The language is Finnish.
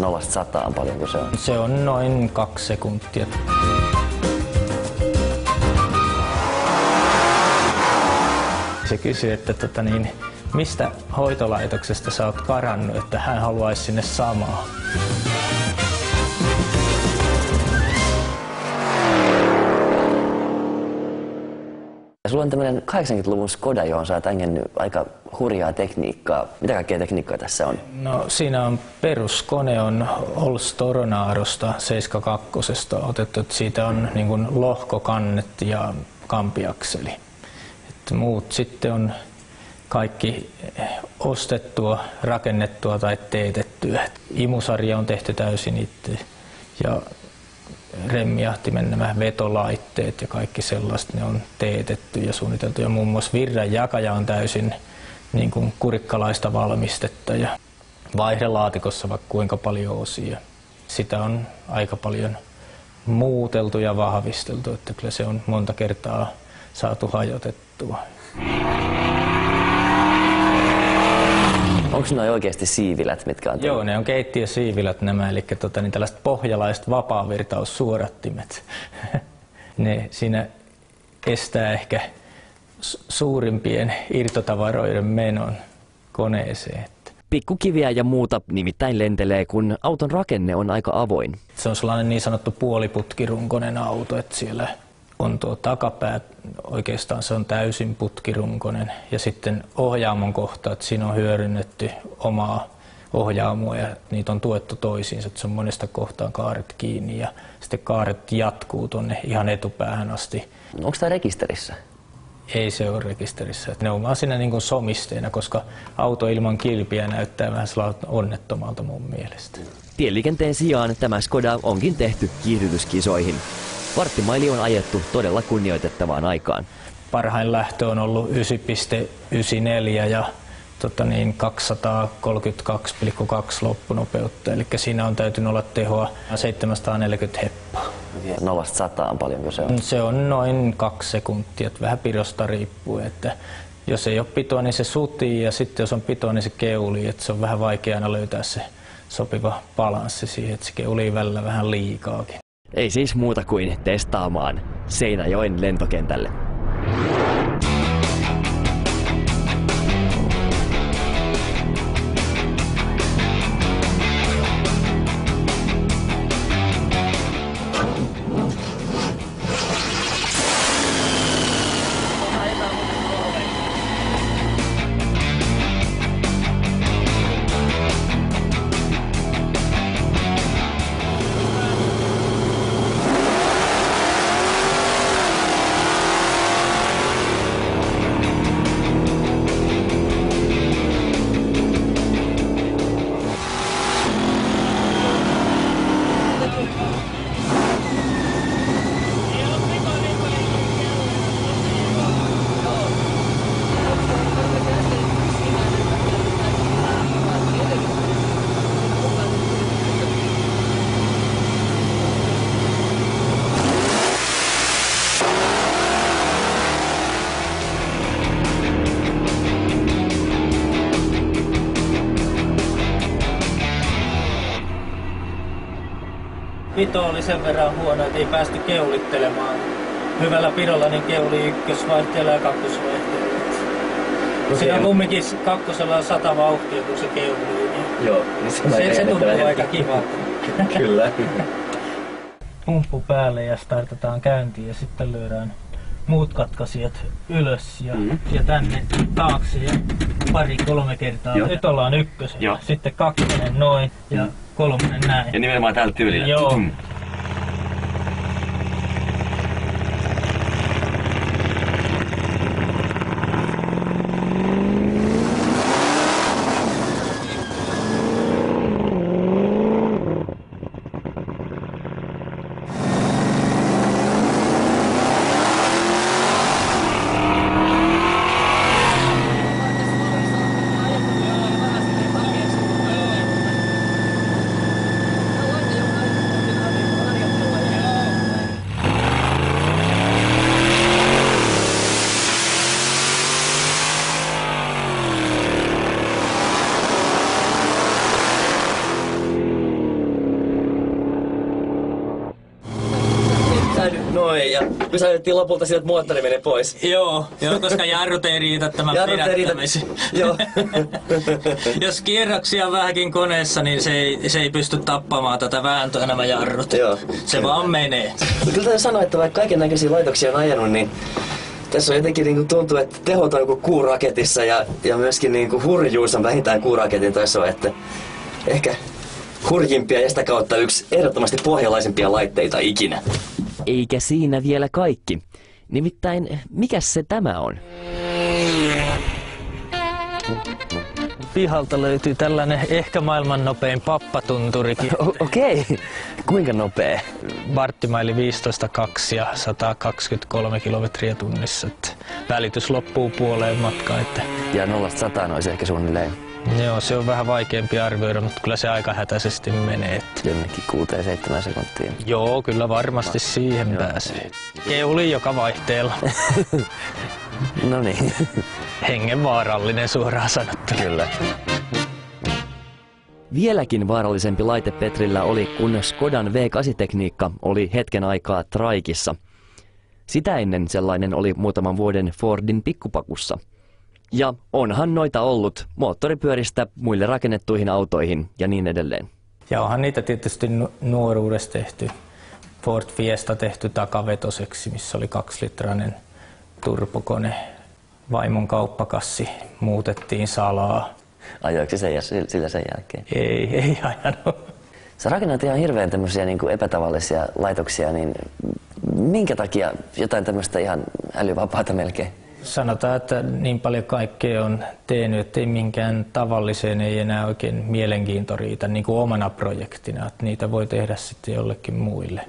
Nollasta sataan paljonko se on? Se on noin 2 sekuntia. Se kysyi, että mistä hoitolaitoksesta sä oot karannut, että hän haluaisi sinne samaa. Sulla on tämmöinen 80-luvun Skoda, johon sä oot ängännyt aika hurjaa tekniikkaa. Mitä kaikkea tekniikkaa tässä on? No siinä on peruskone on Olds Toronadosta 72 otettu, että siitä on niin kuin lohkokannet ja kampiakseli. Että muut sitten on kaikki ostettua, rakennettua tai teetettyä. Imusarja on tehty täysin itse ja remmiahtimen nämä vetolaitteet ja kaikki sellaiset, ne on teetetty ja suunniteltu. Ja muun muassa virran jakaja on täysin niin kuin kurikkalaista valmistetta ja vaihdelaatikossa vaikka kuinka paljon osia. Sitä on aika paljon muuteltu ja vahvisteltu, että kyllä se on monta kertaa saatu hajotettua. Onko ne oikeasti siivilät, mitkä on? Joo, ne on keittiösiivilät nämä, eli niin tällaiset pohjalaiset vapaavirtaussuodattimet. Ne siinä estää ehkä suurimpien irtotavaroiden menon koneeseen. Pikkukiviä ja muuta nimittäin lentelee, kun auton rakenne on aika avoin. Se on sellainen niin sanottu puoliputkirunkoinen auto, että siellä on tuo takapää, oikeastaan se on täysin putkirunkoinen, ja sitten ohjaamon kohta, että siinä on hyödynnetty omaa ohjaamoa ja niitä on tuettu toisiinsa, että se on monesta kohtaan kaaret kiinni ja sitten kaaret jatkuu tuonne ihan etupäähän asti. Onko tämä rekisterissä? Ei se ole rekisterissä. Ne on vaan siinä niin kuin somisteena, koska auto ilman kilpiä näyttää vähän onnettomalta mun mielestä. Tieliikenteen sijaan tämä Skoda onkin tehty kiihdytyskisoihin. Varttimaili on ajettu todella kunnioitettavaan aikaan. Parhain lähtö on ollut 9,94 ja 232,2 loppunopeutta. Eli siinä on täytynyt olla tehoa 740 heppaa. Nollasta sataan paljonko se on? Se on noin 2 sekuntia, vähän pidosta riippuu. Että jos ei ole pitoa, niin se sutii ja sitten jos on pitoa, niin se keulii. Että se on vähän vaikea aina löytää se sopiva balanssi siihen, että se keulii välillä vähän liikaakin. Ei siis muuta kuin testaamaan Seinäjoen lentokentälle. Pito oli sen verran huono, että ei päästy keulittelemaan. Hyvällä pidolla niin keuli ykkösvaihteella ja kakkosvaihteella. Siinä on kumminkin kakkosella 100 vauhtia, kun se keulii. Joo, niin se tuntuu aika kivalta. Kyllä. Pumppu päälle ja startataan käyntiin ja sitten lyödään muut katkaisijat ylös ja tänne taakse ja 2-3 kertaa. Joo. Nyt ollaan ykkösellä, sitten 2 noin ja 3 näin. Ja nimenomaan tällä tyylillä. Joo. ja pysäytettiin lopulta sille, että moottori meni pois. Joo, koska jarrut ei riitä tämän pidättämiseen. Joo. Jos kierroksia vähänkin koneessa, niin se ei pysty tappamaan tätä vääntöä nämä jarrut. Joo. Se vaan menee. Kyllä täytyy sanoa, että vaikka kaiken näköisiä laitoksia on ajanut, niin tässä on jotenkin niin kuin tuntuu, että tehot on kuin kuuraketissa ja myöskin niin kuin hurjuus on vähintään kuuraketin tasoa, että ehkä hurjimpia ja sitä kautta yksi ehdottomasti pohjalaisimpia laitteita ikinä. Eikä siinä vielä kaikki. Nimittäin, mikäs se tämä on? Pihalta löytyy tällainen ehkä maailman nopein pappatunturikin. Okei. Kuinka nopea? Varttimaili 15.2 ja 123 kilometriä tunnissa. Välitys loppuu puoleen matkaan. Ja 0-100 olisi ehkä suunnilleen. Joo, se on vähän vaikeampi arvioida, mutta kyllä se aika hätäisesti menee. Jonnekin 6-7 sekuntia. Joo, kyllä varmasti siihen pääsee. Keuli joka vaihteella. No niin. Hengenvaarallinen suoraan sanottuna. Kyllä. Vieläkin vaarallisempi laite Petrillä oli, kun Skodan V8-tekniikka oli hetken aikaa traikissa. Sitä ennen sellainen oli muutaman vuoden Fordin pikkupakussa. Ja onhan noita ollut moottoripyöristä muille rakennettuihin autoihin ja niin edelleen. Ja onhan niitä tietysti nuoruudessa tehty. Ford Fiesta tehty takavetoseksi, missä oli 2-litrainen turbokone. Vaimon kauppakassi muutettiin salaa. Ajoiko se sillä sen jälkeen? Ei ajanut. Sä rakennat ihan hirveän tämmöisiä niin kuin epätavallisia laitoksia, niin minkä takia jotain tämmöistä ihan älyvapaata melkein? Sanotaan, että niin paljon kaikkea on tehnyt, että ei minkään tavalliseen ei enää oikein mielenkiinto riitä niin kuin omana projektina. Että niitä voi tehdä sitten jollekin muille.